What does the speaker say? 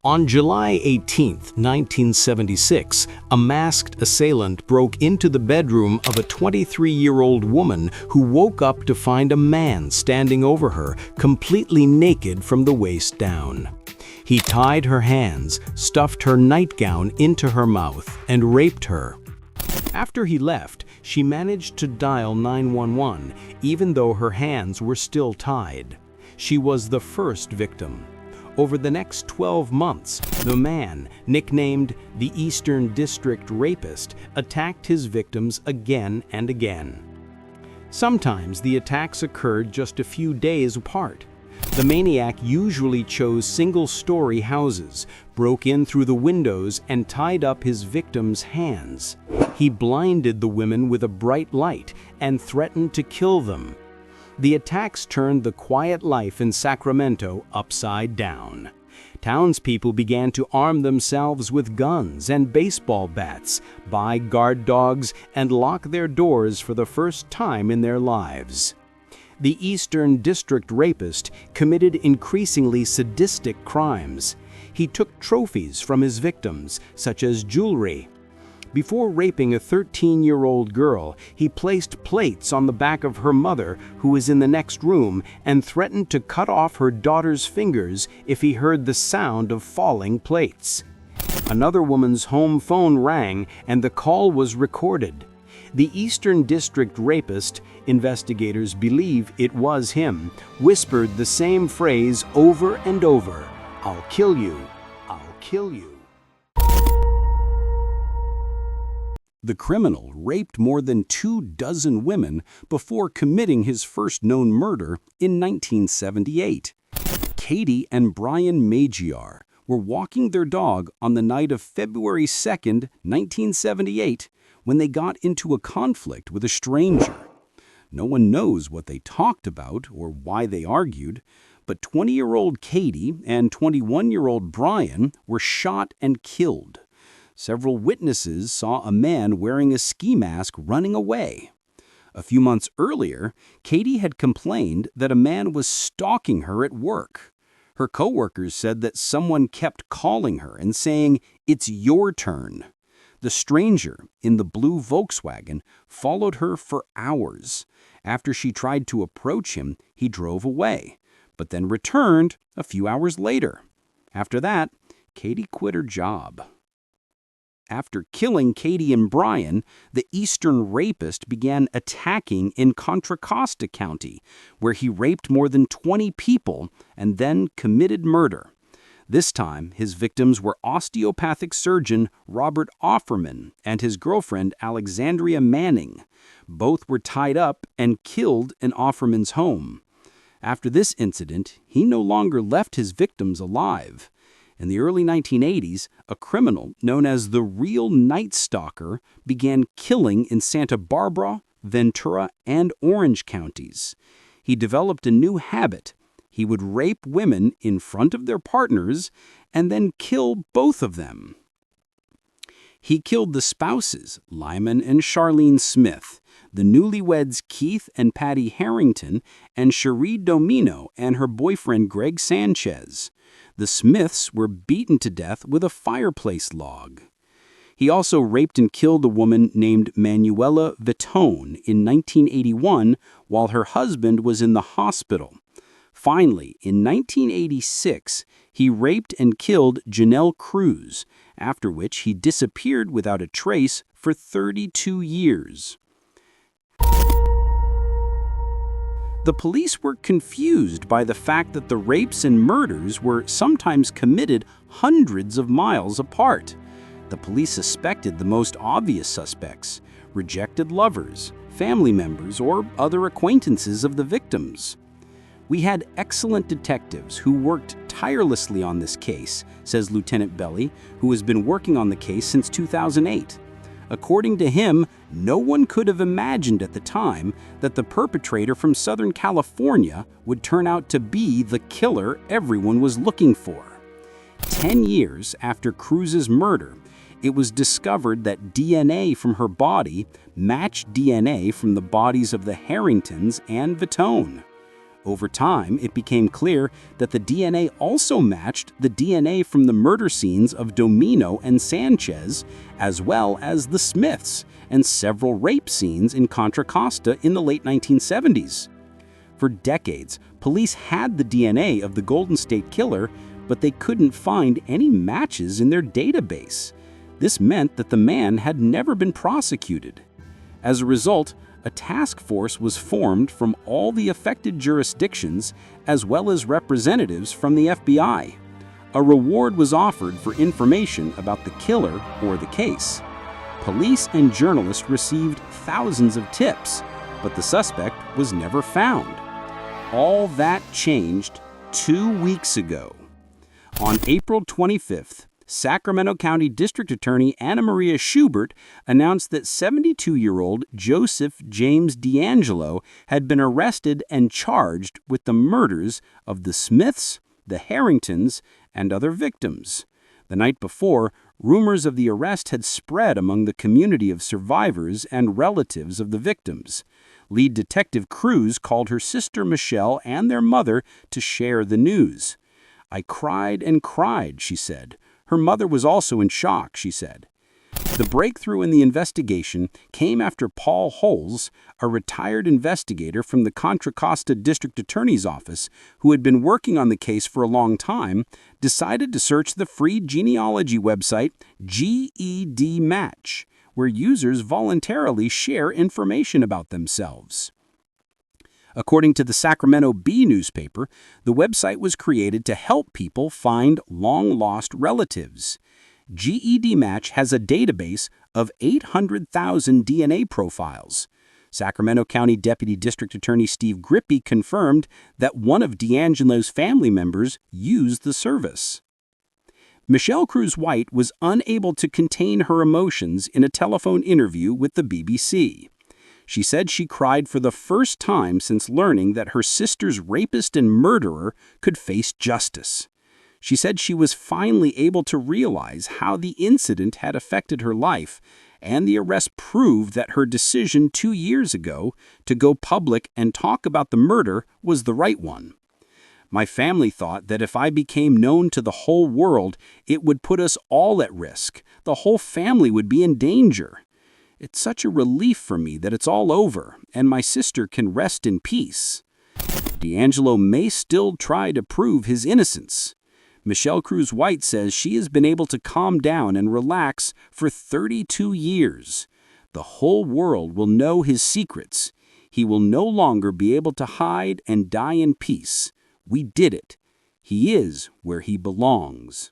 On July 18, 1976, a masked assailant broke into the bedroom of a 23-year-old woman who woke up to find a man standing over her, completely naked from the waist down. He tied her hands, stuffed her nightgown into her mouth, and raped her. After he left, she managed to dial 911, even though her hands were still tied. She was the first victim. Over the next 12 months, the man, nicknamed the Eastern District Rapist, attacked his victims again and again. Sometimes the attacks occurred just a few days apart. The maniac usually chose single-story houses, broke in through the windows, and tied up his victims' hands. He blinded the women with a bright light and threatened to kill them. The attacks turned the quiet life in Sacramento upside down. Townspeople began to arm themselves with guns and baseball bats, buy guard dogs, and lock their doors for the first time in their lives. The Eastern District Rapist committed increasingly sadistic crimes. He took trophies from his victims, such as jewelry. Before raping a 13-year-old girl, he placed plates on the back of her mother, who was in the next room, and threatened to cut off her daughter's fingers if he heard the sound of falling plates. Another woman's home phone rang, and the call was recorded. The Eastern District Rapist, investigators believe it was him, whispered the same phrase over and over, "I'll kill you, I'll kill you." The criminal raped more than 24 women before committing his first known murder in 1978. Katie and Brian Magyar were walking their dog on the night of February 2, 1978, when they got into a conflict with a stranger. No one knows what they talked about or why they argued, but 20-year-old Katie and 21-year-old Brian were shot and killed. Several witnesses saw a man wearing a ski mask running away. A few months earlier, Katie had complained that a man was stalking her at work. Her coworkers said that someone kept calling her and saying, "It's your turn." The stranger in the blue Volkswagen followed her for hours. After she tried to approach him, he drove away, but then returned a few hours later. After that, Katie quit her job. After killing Katie and Brian, the Eastern Rapist began attacking in Contra Costa County, where he raped more than 20 people and then committed murder. This time, his victims were osteopathic surgeon Robert Offerman and his girlfriend Alexandria Manning. Both were tied up and killed in Offerman's home. After this incident, he no longer left his victims alive. In the early 1980s, a criminal known as the Real Night Stalker began killing in Santa Barbara, Ventura, and Orange counties. He developed a new habit. He would rape women in front of their partners and then kill both of them. He killed the spouses, Lyman and Charlene Smith, the newlyweds Keith and Patty Harrington, and Cherie Domino and her boyfriend Greg Sanchez. The Smiths were beaten to death with a fireplace log. He also raped and killed a woman named Manuela Vitone in 1981 while her husband was in the hospital. Finally, in 1986, he raped and killed Janelle Cruz, after which he disappeared without a trace for 32 years. The police were confused by the fact that the rapes and murders were sometimes committed hundreds of miles apart. The police suspected the most obvious suspects: rejected lovers, family members, or other acquaintances of the victims. "We had excellent detectives who worked tirelessly on this case," says Lieutenant Belli, who has been working on the case since 2008. According to him, no one could have imagined at the time that the perpetrator from Southern California would turn out to be the killer everyone was looking for. 10 years after Cruz's murder, it was discovered that DNA from her body matched DNA from the bodies of the Harringtons and Vitone. Over time, it became clear that the DNA also matched the DNA from the murder scenes of Domino and Sanchez, as well as the Smiths and several rape scenes in Contra Costa in the late 1970s. For decades, police had the DNA of the Golden State Killer, but they couldn't find any matches in their database. This meant that the man had never been prosecuted. As a result, a task force was formed from all the affected jurisdictions, as well as representatives from the FBI. A reward was offered for information about the killer or the case. Police and journalists received thousands of tips, but the suspect was never found. All that changed 2 weeks ago. On April 25th, Sacramento County District Attorney Anna Maria Schubert announced that 72-year-old Joseph James D'Angelo had been arrested and charged with the murders of the Smiths, the Harringtons, and other victims. The night before, rumors of the arrest had spread among the community of survivors and relatives of the victims. Lead Detective Cruz called her sister Michelle and their mother to share the news. "I cried and cried," she said. Her mother was also in shock, she said. The breakthrough in the investigation came after Paul Holes, a retired investigator from the Contra Costa District Attorney's Office, who had been working on the case for a long time, decided to search the free genealogy website GED Match, where users voluntarily share information about themselves. According to the Sacramento Bee newspaper, the website was created to help people find long-lost relatives. GED Match has a database of 800,000 DNA profiles. Sacramento County Deputy District Attorney Steve Grippy confirmed that one of D'Angelo's family members used the service. Michelle Cruz White was unable to contain her emotions in a telephone interview with the BBC. She said she cried for the first time since learning that her sister's rapist and murderer could face justice. She said she was finally able to realize how the incident had affected her life, and the arrest proved that her decision 2 years ago to go public and talk about the murder was the right one. "My family thought that if I became known to the whole world, it would put us all at risk. The whole family would be in danger. It's such a relief for me that it's all over, and my sister can rest in peace." D'Angelo may still try to prove his innocence. Michelle Cruz White says she has been able to calm down and relax for 32 years. The whole world will know his secrets. He will no longer be able to hide and die in peace. We did it. He is where he belongs.